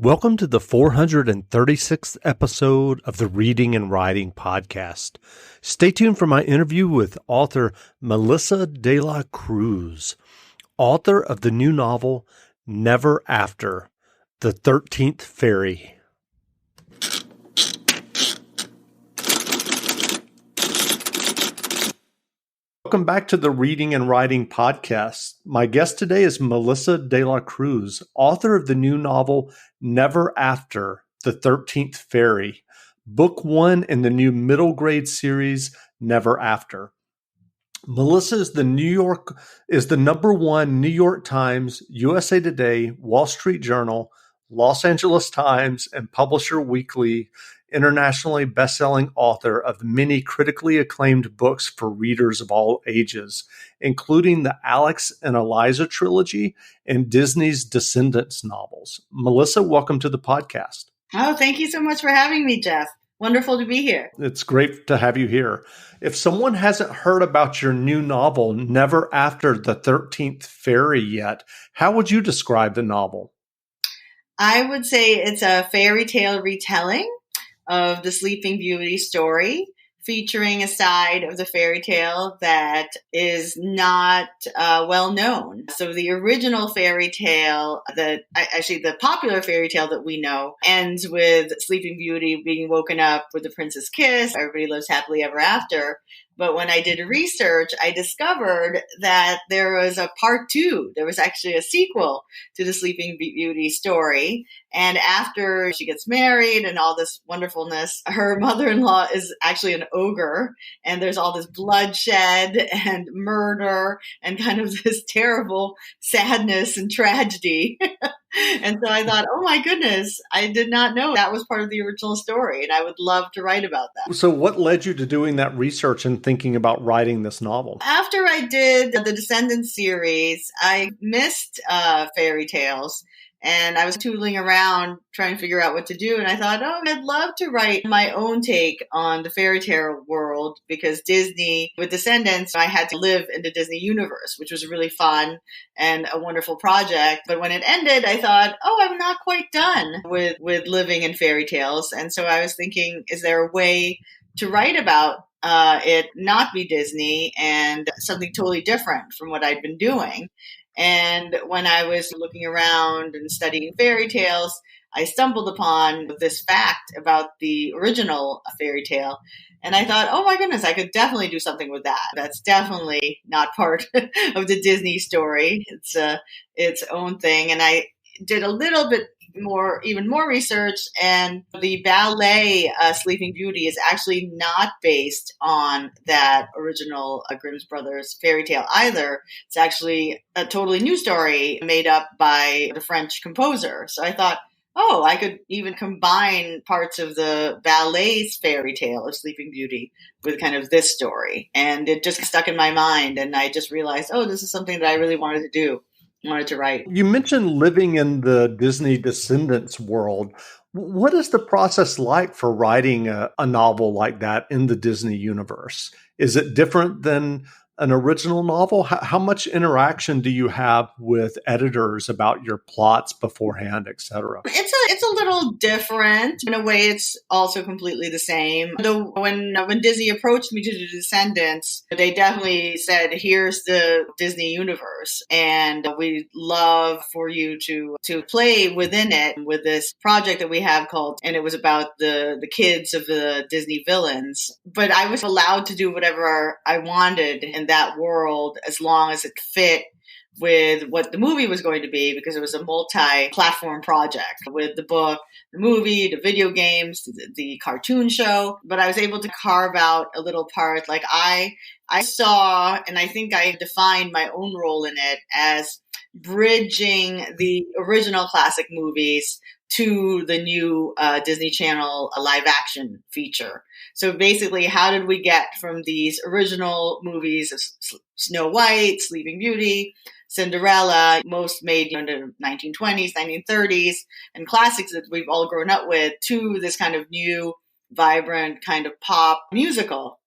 Welcome to the 436th episode of the Reading and Writing Podcast. Stay tuned for my interview with author Melissa de la Cruz, author of the new novel Never After, The 13th Ferry. Welcome back to the Reading and Writing Podcast. My guest today is Melissa de la Cruz, author of the new novel Never After, The 13th Ferry, book one in the new middle grade series Never After. Melissa is the number one New York Times, USA Today, Wall Street Journal, Los Angeles Times, and Publisher Weekly internationally best-selling author of many critically acclaimed books for readers of all ages, including the Alex and Eliza trilogy and Disney's Descendants novels. Melissa, welcome to the podcast. Oh, thank you so much for having me, Jeff. Wonderful to be here. It's great to have you here. If someone hasn't heard about your new novel, Never After the 13th Ferry yet, how would you describe the novel? I would say it's a fairy tale retelling of the Sleeping Beauty story, featuring a side of the fairy tale that is not well known. So the original fairy tale, the popular fairy tale that we know, ends with Sleeping Beauty being woken up with the prince's kiss. Everybody lives happily ever after. But when I did research, I discovered that there was a part two. There was actually a sequel to the Sleeping Beauty story. And after she gets married and all this wonderfulness, her mother-in-law is actually an ogre. And there's all this bloodshed and murder and kind of this terrible sadness and tragedy. And so I thought, oh my goodness, I did not know that was part of the original story. And I would love to write about that. So what led you to doing that research and thinking about writing this novel? After I did the Descendants series, I missed fairy tales. And I was tootling around trying to figure out what to do. And I thought, oh, I'd love to write my own take on the fairy tale world, because Disney, with Descendants, I had to live in the Disney universe, which was really fun and a wonderful project. But when it ended, I thought, oh, I'm not quite done with living in fairy tales. And so I was thinking, is there a way to write about it not be Disney and something totally different from what I'd been doing? And when I was looking around and studying fairy tales, I stumbled upon this fact about the original fairy tale. And I thought, oh my goodness, I could definitely do something with that. That's definitely not part of the Disney story. It's its own thing. And I did a little bit even more research, and the ballet Sleeping Beauty is actually not based on that original Grimm's Brothers fairy tale either. It's actually a totally new story made up by the French composer. So I thought, oh, I could even combine parts of the ballet's fairy tale of Sleeping Beauty with kind of this story. And it just stuck in my mind, and I just realized, oh, this is something that I really wanted to do. Wanted to write. You mentioned living in the Disney Descendants world. What is the process like for writing a novel like that in the Disney universe? Is it different than an original novel? How much interaction do you have with editors about your plots beforehand, etc.? It's a little different. In a way, it's also completely the same. Though when Disney approached me to do Descendants, they definitely said, here's the Disney universe, and we'd love for you to play within it with this project that we have called, and it was about the kids of the Disney villains. But I was allowed to do whatever I wanted in that world as long as it fit with what the movie was going to be, because it was a multi-platform project with the book, the movie, the video games, the cartoon show. But I was able to carve out a little part. Like I saw, and I think I defined my own role in it as bridging the original classic movies to the new Disney Channel live action feature. So basically, how did we get from these original movies of Snow White, Sleeping Beauty, Cinderella, most made in the 1920s, 1930s, and classics that we've all grown up with, to this kind of new, vibrant kind of pop musical?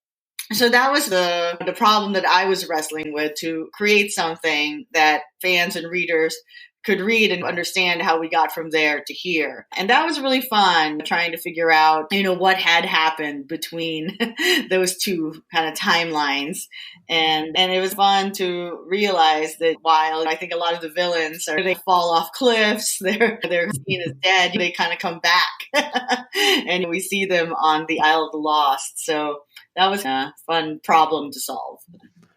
So that was the problem that I was wrestling with, to create something that fans and readers could read and understand how we got from there to here. And that was really fun, trying to figure out, what had happened between those two kind of timelines. And it was fun to realize that while I think a lot of the villains they fall off cliffs, they're seen as dead, they kind of come back. And we see them on the Isle of the Lost. So that was a fun problem to solve.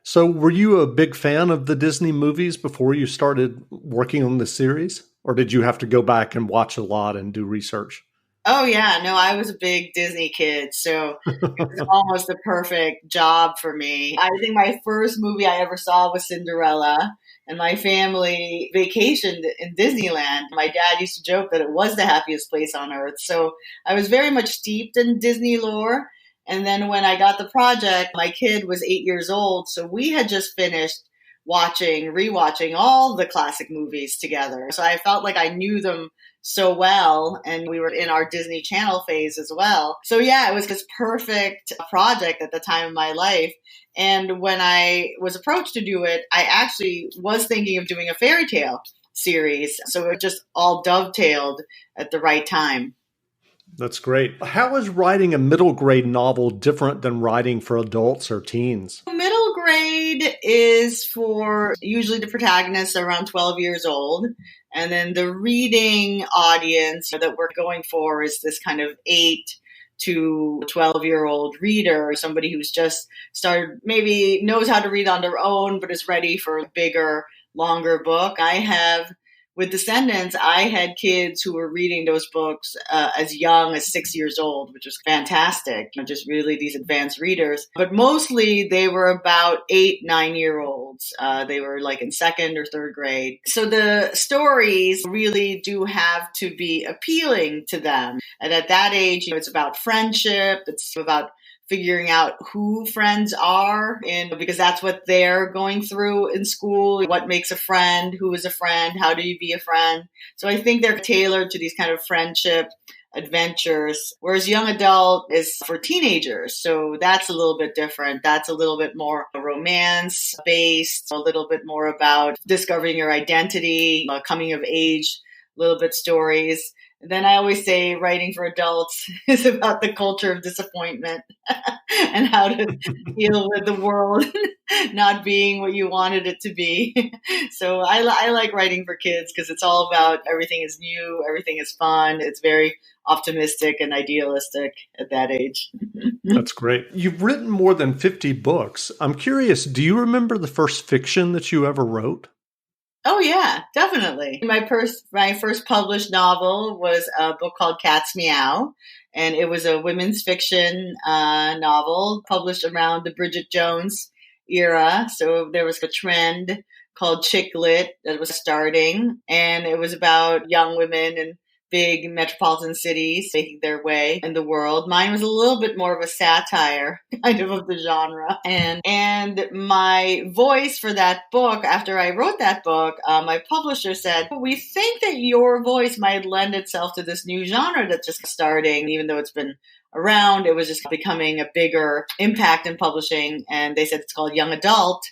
So were you a big fan of the Disney movies before you started working on the series? Or did you have to go back and watch a lot and do research? Oh, yeah. No, I was a big Disney kid, so it was almost the perfect job for me. I think my first movie I ever saw was Cinderella, and my family vacationed in Disneyland. My dad used to joke that it was the happiest place on earth. So I was very much steeped in Disney lore. And then when I got the project, my kid was 8 years old, so we had just finished rewatching all the classic movies together. So I felt like I knew them so well, and we were in our Disney Channel phase as well. So yeah, it was this perfect project at the time of my life. And when I was approached to do it, I actually was thinking of doing a fairy tale series. So it just all dovetailed at the right time. That's great. How is writing a middle grade novel different than writing for adults or teens? Middle grade is for usually the protagonists around 12 years old. And then the reading audience that we're going for is this kind of 8 to 12-year-old reader, somebody who's just started, maybe knows how to read on their own, but is ready for a bigger, longer book. With Descendants, I had kids who were reading those books as young as 6 years old, which was fantastic. Just really these advanced readers. But mostly they were about 8, 9-year-olds. They were like in second or third grade. So the stories really do have to be appealing to them. And at that age, it's about friendship. It's about figuring out who friends are, and because that's what they're going through in school. What makes a friend? Who is a friend? How do you be a friend? So I think they're tailored to these kind of friendship adventures, whereas young adult is for teenagers. So that's a little bit different. That's a little bit more romance based, a little bit more about discovering your identity, coming of age, little bit stories. And then I always say writing for adults is about the culture of disappointment and how to deal with the world not being what you wanted it to be. So I like writing for kids because it's all about everything is new, everything is fun. It's very optimistic and idealistic at that age. That's great. You've written more than 50 books. I'm curious, do you remember the first fiction that you ever wrote? Oh, yeah, definitely. My first published novel was a book called Cat's Meow, and it was a women's fiction novel published around the Bridget Jones era. So there was a trend called chick lit that was starting, and it was about young women in big metropolitan cities making their way in the world. Mine was a little bit more of a satire kind of the genre. And my voice for that book, after I wrote that book, my publisher said, we think that your voice might lend itself to this new genre that's just starting, even though it's been around. It was just becoming a bigger impact in publishing. And they said it's called young adult.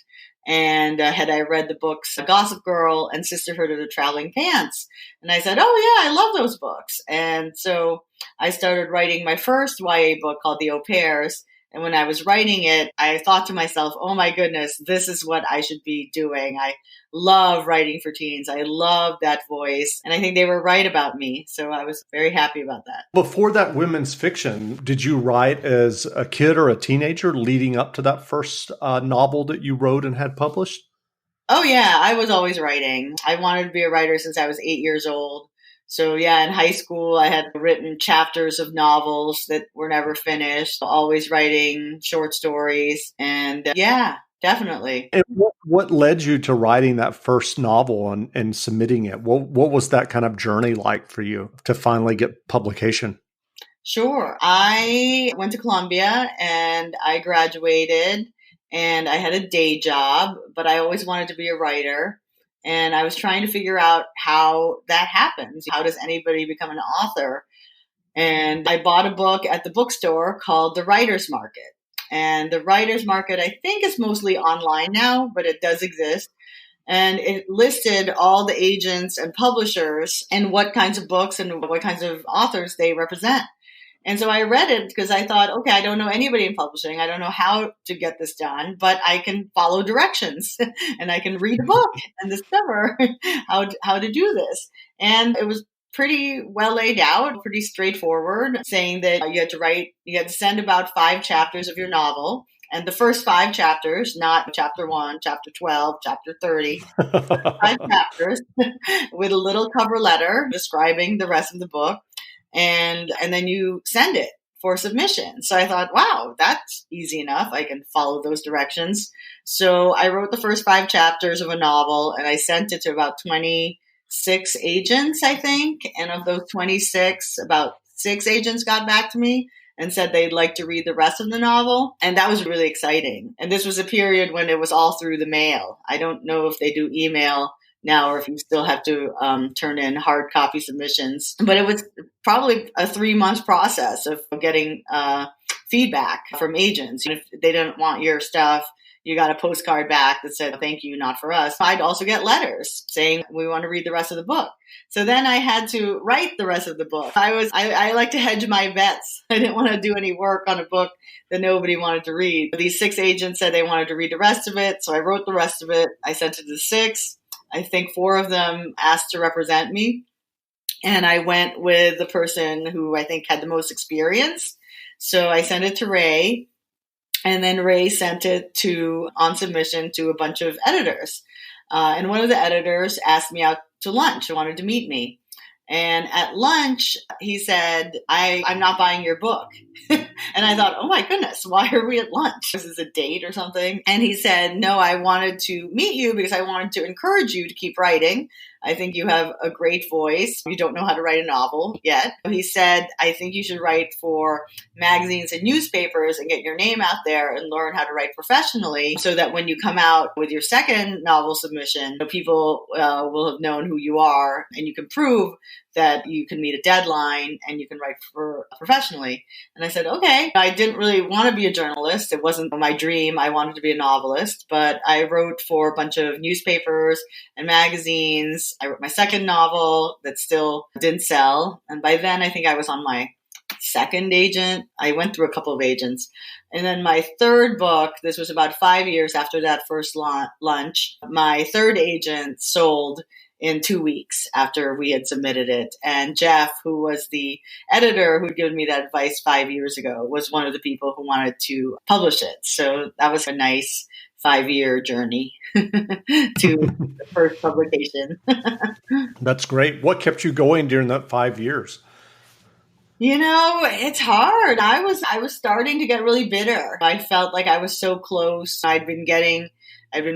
And had I read the books Gossip Girl and Sisterhood of the Traveling Pants? And I said, oh, yeah, I love those books. And so I started writing my first YA book called The Au Pairs. And when I was writing it, I thought to myself, oh, my goodness, this is what I should be doing. I love writing for teens. I love that voice. And I think they were right about me. So I was very happy about that. Before that women's fiction, did you write as a kid or a teenager leading up to that first novel that you wrote and had published? Oh, yeah, I was always writing. I wanted to be a writer since I was 8 years old. So yeah, in high school, I had written chapters of novels that were never finished, always writing short stories. And yeah, definitely. And what led you to writing that first novel and submitting it? What was that kind of journey like for you to finally get publication? Sure. I went to Columbia and I graduated and I had a day job, but I always wanted to be a writer. And I was trying to figure out how that happens. How does anybody become an author? And I bought a book at the bookstore called The Writer's Market. And The Writer's Market, I think, is mostly online now, but it does exist. And it listed all the agents and publishers and what kinds of books and what kinds of authors they represent. And so I read it because I thought, okay, I don't know anybody in publishing. I don't know how to get this done, but I can follow directions and I can read a book and discover how to do this. And it was pretty well laid out, pretty straightforward, saying that you had to send about 5 chapters of your novel. And the first 5 chapters, not chapter 1, chapter 12, chapter 30, 5 chapters with a little cover letter describing the rest of the book. And then you send it for submission. So I thought, wow, that's easy enough. I can follow those directions. So I wrote the first 5 chapters of a novel and I sent it to about 26 agents, I think. And of those 26, about 6 agents got back to me and said they'd like to read the rest of the novel. And that was really exciting. And this was a period when it was all through the mail. I don't know if they do email now or if you still have to turn in hard copy submissions. But it was probably a 3-month process of getting feedback from agents. If they didn't want your stuff, you got a postcard back that said, thank you, not for us. I'd also get letters saying, we want to read the rest of the book. So then I had to write the rest of the book. I like to hedge my bets. I didn't want to do any work on a book that nobody wanted to read. These 6 agents said they wanted to read the rest of it. So I wrote the rest of it. I sent it to 6. I think 4 of them asked to represent me. And I went with the person who I think had the most experience. So I sent it to Ray. And then Ray sent it on submission to a bunch of editors. And one of the editors asked me out to lunch. He wanted to meet me. And at lunch, he said, I'm not buying your book. And I thought, oh my goodness, why are we at lunch? Is this a date or something? And he said, no, I wanted to meet you because I wanted to encourage you to keep writing. I think you have a great voice. You don't know how to write a novel yet. He said, I think you should write for magazines and newspapers and get your name out there and learn how to write professionally so that when you come out with your second novel submission, people will have known who you are and you can prove that you can meet a deadline and you can write professionally. And I said, okay. I didn't really want to be a journalist. It wasn't my dream. I wanted to be a novelist, but I wrote for a bunch of newspapers and magazines. I wrote my second novel that still didn't sell. And by then, I think I was on my second agent. I went through a couple of agents. And then my third book, this was about 5 years after that first lunch, my third agent sold in 2 weeks after we had submitted it. And Jeff, who was the editor who'd given me that advice 5 years ago, was one of the people who wanted to publish it. So that was a nice 5-year journey to the first publication. That's great. What kept you going during that 5 years? It's hard. I was starting to get really bitter. I felt like I was so close. I'd been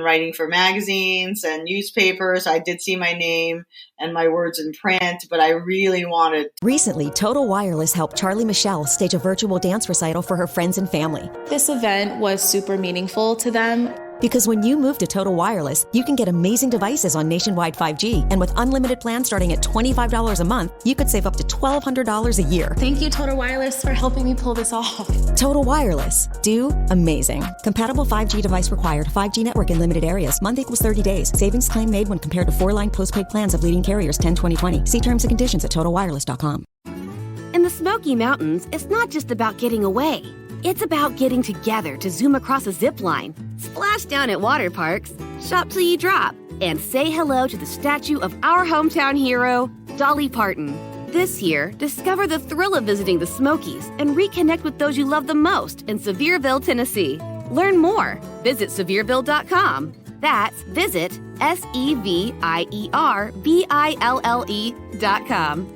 writing for magazines and newspapers. I did see my name and my words in print, but I really wanted. Recently, Total Wireless helped Charlie Michelle stage a virtual dance recital for her friends and family. This event was super meaningful to them. Because when you move to Total Wireless, you can get amazing devices on nationwide 5G. And with unlimited plans starting at $25 a month, you could save up to $1,200 a year. Thank you, Total Wireless, for helping me pull this off. Total Wireless. Do amazing. Compatible 5G device required. 5G network in limited areas. Month equals 30 days. Savings claim made when compared to 4-line postpaid plans of leading carriers 10-20-20. See terms and conditions at TotalWireless.com. In the Smoky Mountains, it's not just about getting away. It's about getting together to zoom across a zip line, splash down at water parks, shop till you drop, and say hello to the statue of our hometown hero, Dolly Parton. This year, discover the thrill of visiting the Smokies and reconnect with those you love the most in Sevierville, Tennessee. Learn more. Visit Sevierville.com. That's visit SEVIERVILLE.com.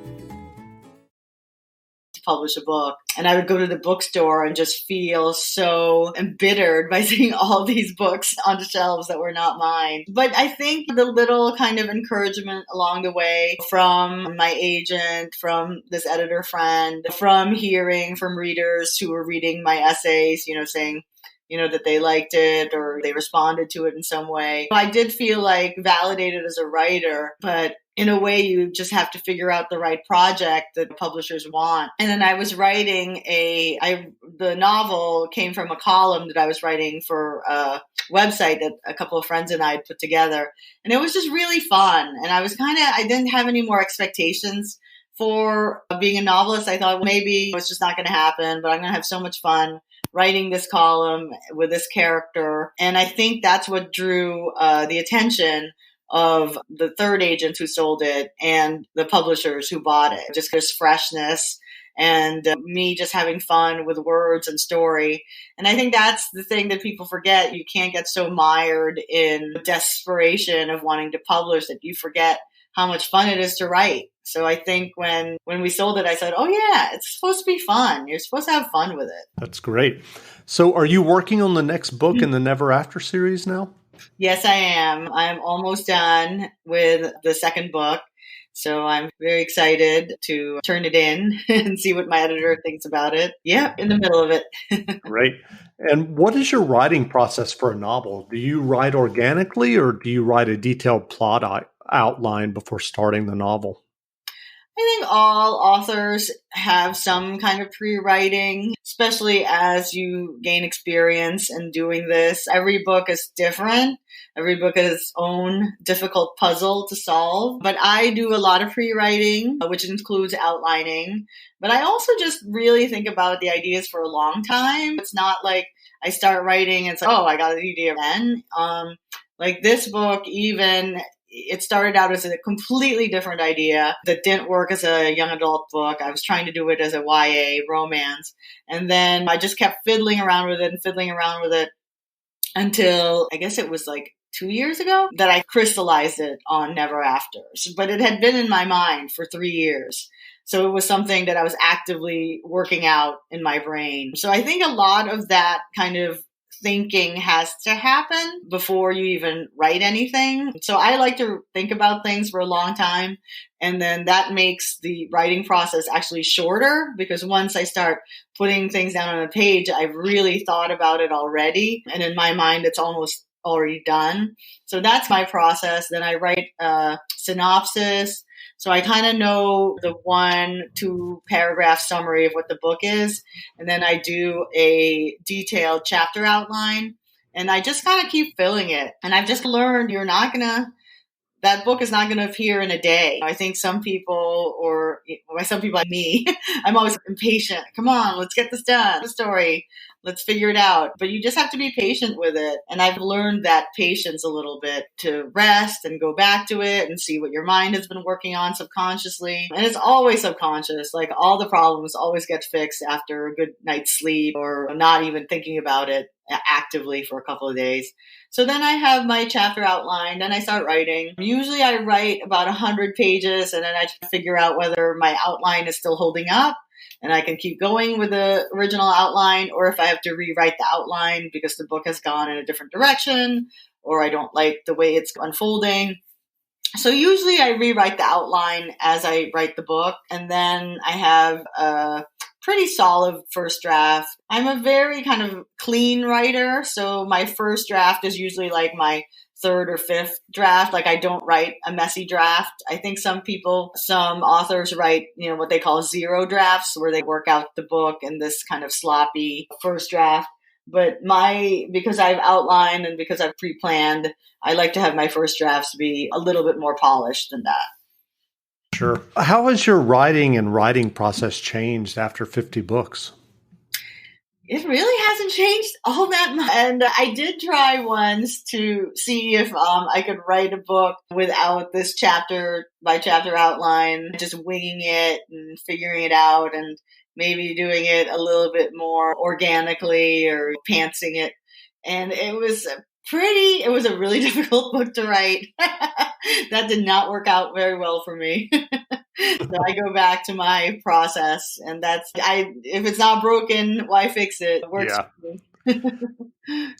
Publish a book, and I would go to the bookstore and just feel so embittered by seeing all these books on the shelves that were not mine. But I think the little kind of encouragement along the way from my agent, from this editor friend, from hearing from readers who were reading my essays, saying, that they liked it or they responded to it in some way. I did feel like validated as a writer, but in a way, you just have to figure out the right project that publishers want. And then I was writing the novel came from a column that I was writing for a website that a couple of friends and I had put together. And it was just really fun. And I didn't have any more expectations for being a novelist. I thought, well, maybe it's just not going to happen, but I'm going to have so much fun writing this column with this character. And I think that's what drew the attention of the third agents who sold it and the publishers who bought it. Just this freshness and me just having fun with words and story. And I think that's the thing that people forget. You can't get so mired in desperation of wanting to publish that you forget how much fun it is to write. So I think when we sold it, I said, oh yeah, it's supposed to be fun. You're supposed to have fun with it. That's great. So are you working on the next book in the Never After series now? Yes, I am. I'm almost done with the second book. So I'm very excited to turn it in and see what my editor thinks about it. Yeah, in the middle of it. Great. And what is your writing process for a novel? Do you write organically or do you write a detailed plot outline before starting the novel? I think all authors have some kind of pre-writing, especially as you gain experience in doing this. Every book is different. Every book has its own difficult puzzle to solve. But I do a lot of pre-writing, which includes outlining. But I also just really think about the ideas for a long time. It's not like I start writing and it's like, oh, I got an idea then. Like this book, even it started out as a completely different idea that didn't work as a young adult book. I was trying to do it as a YA romance. And then I just kept fiddling around with it until I guess it was like 2 years ago that I crystallized it on Never After. But it had been in my mind for 3 years. So it was something that I was actively working out in my brain. So I think a lot of that kind of thinking has to happen before you even write anything. So I like to think about things for a long time. And then that makes the writing process actually shorter because once I start putting things down on a page, I've really thought about it already. And in my mind, it's almost already done. So that's my process. Then I write a synopsis. So I kind of know the 1-2 paragraph summary of what the book is. And then I do a detailed chapter outline and I just kind of keep filling it. And I've just learned that book is not going to appear in a day. I think some people, or by some people like me, I'm always impatient. Come on, let's get this done. The story, let's figure it out. But you just have to be patient with it. And I've learned that patience a little bit to rest and go back to it and see what your mind has been working on subconsciously. And it's always subconscious. Like all the problems always get fixed after a good night's sleep or not even thinking about it actively for a couple of days. So then I have my chapter outlined and I start writing. Usually I write about 100 pages and then I figure out whether my outline is still holding up and I can keep going with the original outline, or if I have to rewrite the outline because the book has gone in a different direction or I don't like the way it's unfolding. So usually I rewrite the outline as I write the book, and then I have a pretty solid first draft. I'm a very kind of clean writer, so my first draft is usually like my third or fifth draft. Like I don't write a messy draft. I think some authors write, what they call zero drafts, where they work out the book in this kind of sloppy first draft. But because I've outlined and because I've pre-planned, I like to have my first drafts be a little bit more polished than that. Sure. How has your writing process changed after 50 books? It really hasn't changed all that much. And I did try once to see if I could write a book without this chapter by chapter outline, just winging it and figuring it out and maybe doing it a little bit more organically or pantsing it. And it was a really difficult book to write. That did not work out very well for me. So I go back to my process, and if it's not broken, why fix it? It works for me.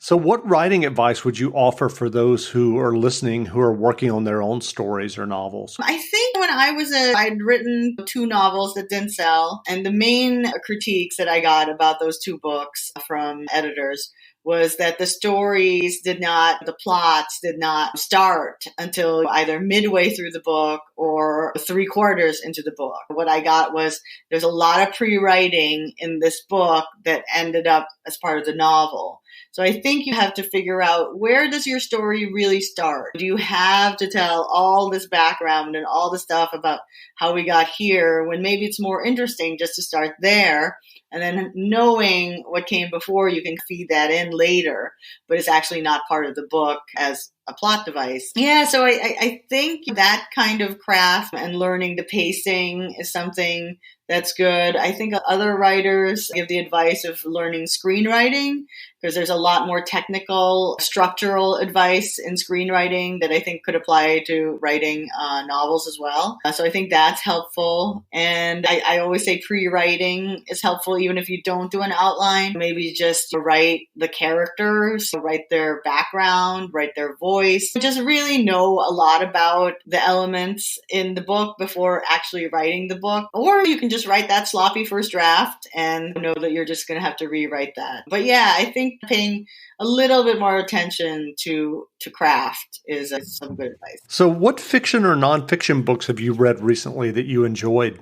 So what writing advice would you offer for those who are listening, who are working on their own stories or novels? I think when I'd written 2 novels that didn't sell, and the main critiques that I got about those 2 books from editors was that the plots did not start until either midway through the book or 3/4 into the book. What I got was there's a lot of pre-writing in this book that ended up as part of the novel. So I think you have to figure out, where does your story really start? Do you have to tell all this background and all the stuff about how we got here, when maybe it's more interesting just to start there, and then knowing what came before, you can feed that in later, but it's actually not part of the book as a plot device. Yeah, so I think that kind of craft and learning the pacing is something that's good. I think other writers give the advice of learning screenwriting, because there's a lot more technical, structural advice in screenwriting that I think could apply to writing novels as well. So I think that's helpful. And I always say pre-writing is helpful, even if you don't do an outline. Maybe just write the characters, write their background, write their voice. Just really know a lot about the elements in the book before actually writing the book. Or you can just write that sloppy first draft and know that you're just going to have to rewrite that. But yeah, I think paying a little bit more attention to craft is some good advice. So what fiction or nonfiction books have you read recently that you enjoyed?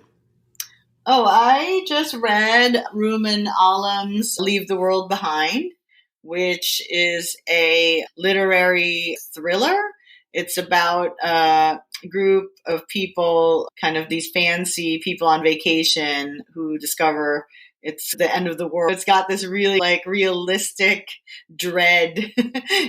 Oh, I just read Rumen Alam's Leave the World Behind, which is a literary thriller. It's about a group of people, kind of these fancy people on vacation, who discover it's the end of the world. It's got this really realistic dread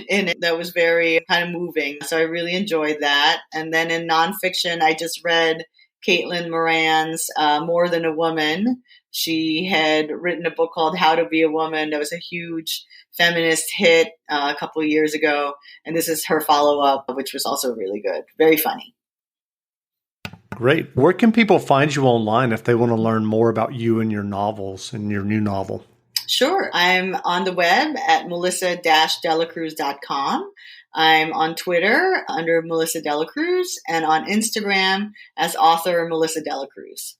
in it that was very kind of moving. So I really enjoyed that. And then in nonfiction, I just read Caitlin Moran's More Than a Woman. She had written a book called How to Be a Woman. That was a huge feminist hit a couple of years ago. And this is her follow-up, which was also really good. Very funny. Great. Where can people find you online if they want to learn more about you and your novels and your new novel? Sure. I'm on the web at melissa-delacruz.com. I'm on Twitter under Melissa Delacruz, and on Instagram as author Melissa Delacruz.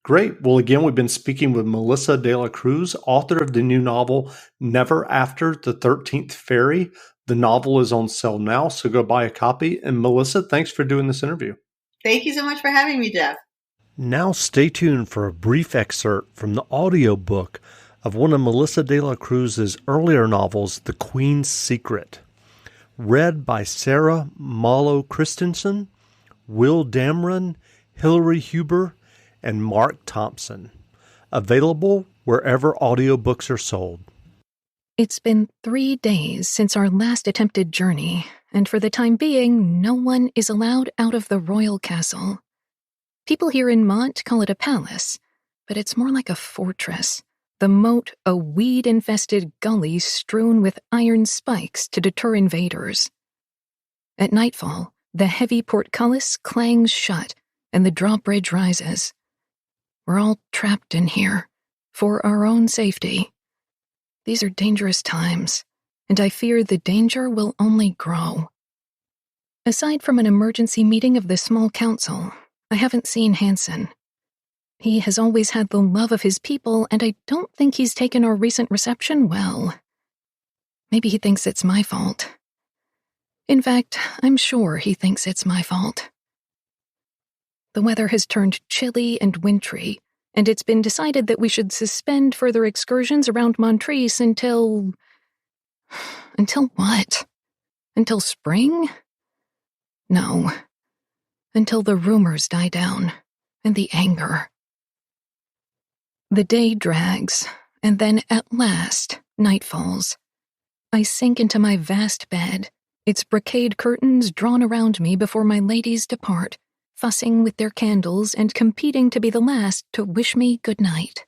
Great. Well, again, we've been speaking with Melissa Delacruz, author of the new novel, Never After the 13th Ferry. The novel is on sale now, so go buy a copy. And Melissa, thanks for doing this interview. Thank you so much for having me, Jeff. Now stay tuned for a brief excerpt from the audiobook of one of Melissa Delacruz's earlier novels, The Queen's Secret, read by Sarah Malo Christensen, Will Damron, Hillary Huber, and Mark Thompson. Available wherever audiobooks are sold. It's been 3 days since our last attempted journey, and for the time being, no one is allowed out of the royal castle. People here in Mont call it a palace, but it's more like a fortress. The moat, a weed-infested gully strewn with iron spikes to deter invaders. At nightfall, the heavy portcullis clangs shut, and the drawbridge rises. We're all trapped in here, for our own safety. These are dangerous times, and I fear the danger will only grow. Aside from an emergency meeting of the small council, I haven't seen Hansen. He has always had the love of his people, and I don't think he's taken our recent reception well. Maybe he thinks it's my fault. In fact, I'm sure he thinks it's my fault. The weather has turned chilly and wintry, and it's been decided that we should suspend further excursions around Montrese until... Until what? Until spring? No. Until the rumors die down, and the anger. The day drags, and then at last, night falls. I sink into my vast bed, its brocade curtains drawn around me before my ladies depart, fussing with their candles and competing to be the last to wish me good night.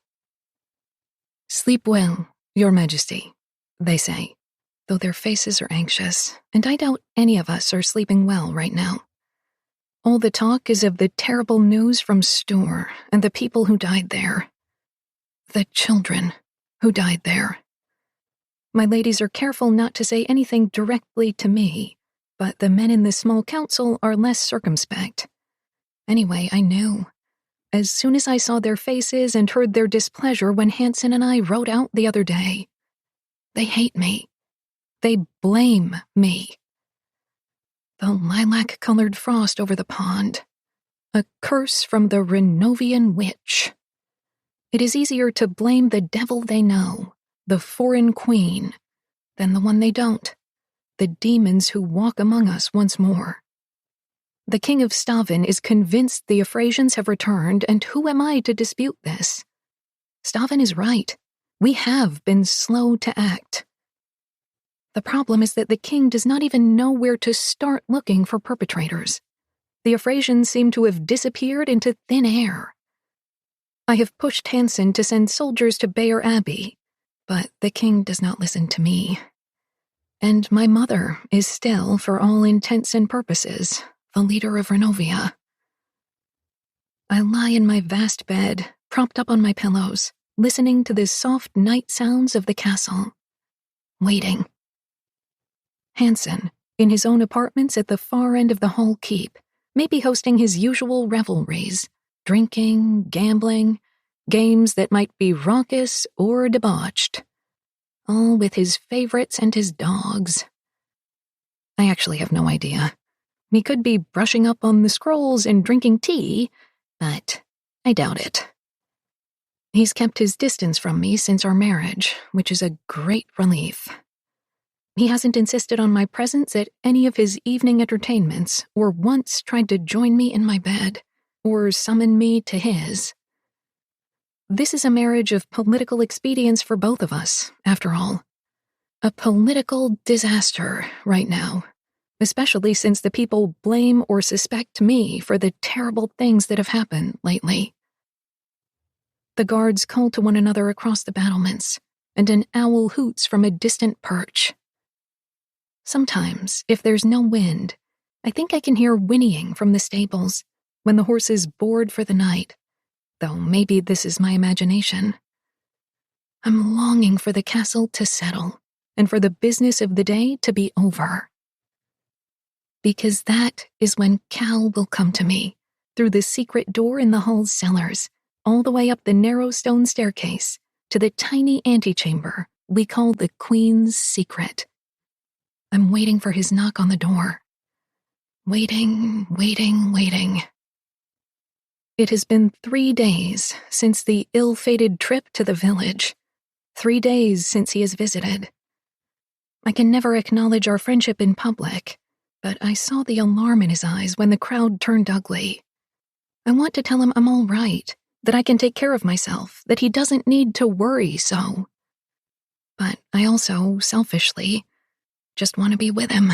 Sleep well, Your Majesty, they say, though their faces are anxious, and I doubt any of us are sleeping well right now. All the talk is of the terrible news from Stour and the people who died there. The children who died there. My ladies are careful not to say anything directly to me, but the men in the small council are less circumspect. Anyway, I knew. As soon as I saw their faces and heard their displeasure when Hansen and I rode out the other day. They hate me. They blame me. The lilac-colored frost over the pond. A curse from the Renovian witch. It is easier to blame the devil they know, the foreign queen, than the one they don't, the demons who walk among us once more. The king of Stavin is convinced the Euphrasians have returned, and who am I to dispute this? Stavin is right. We have been slow to act. The problem is that the king does not even know where to start looking for perpetrators. The Euphrasians seem to have disappeared into thin air. I have pushed Hansen to send soldiers to Bayer Abbey, but the king does not listen to me. And my mother is still, for all intents and purposes, the leader of Renovia. I lie in my vast bed, propped up on my pillows, listening to the soft night sounds of the castle. Waiting. Hansen, in his own apartments at the far end of the whole keep, may be hosting his usual revelries, drinking, gambling, games that might be raucous or debauched, all with his favorites and his dogs. I actually have no idea. He could be brushing up on the scrolls and drinking tea, but I doubt it. He's kept his distance from me since our marriage, which is a great relief. He hasn't insisted on my presence at any of his evening entertainments, or once tried to join me in my bed, or summon me to his. This is a marriage of political expedience for both of us, after all. A political disaster right now, especially since the people blame or suspect me for the terrible things that have happened lately. The guards call to one another across the battlements, and an owl hoots from a distant perch. Sometimes, if there's no wind, I think I can hear whinnying from the stables when the horses board for the night, though maybe this is my imagination. I'm longing for the castle to settle, and for the business of the day to be over. Because that is when Cal will come to me, through the secret door in the hall's cellars, all the way up the narrow stone staircase, to the tiny antechamber we call the Queen's Secret. I'm waiting for his knock on the door. Waiting. It has been 3 days since the ill-fated trip to the village. 3 days since he has visited. I can never acknowledge our friendship in public, but I saw the alarm in his eyes when the crowd turned ugly. I want to tell him I'm all right, that I can take care of myself, that he doesn't need to worry so. But I also, selfishly, just want to be with him.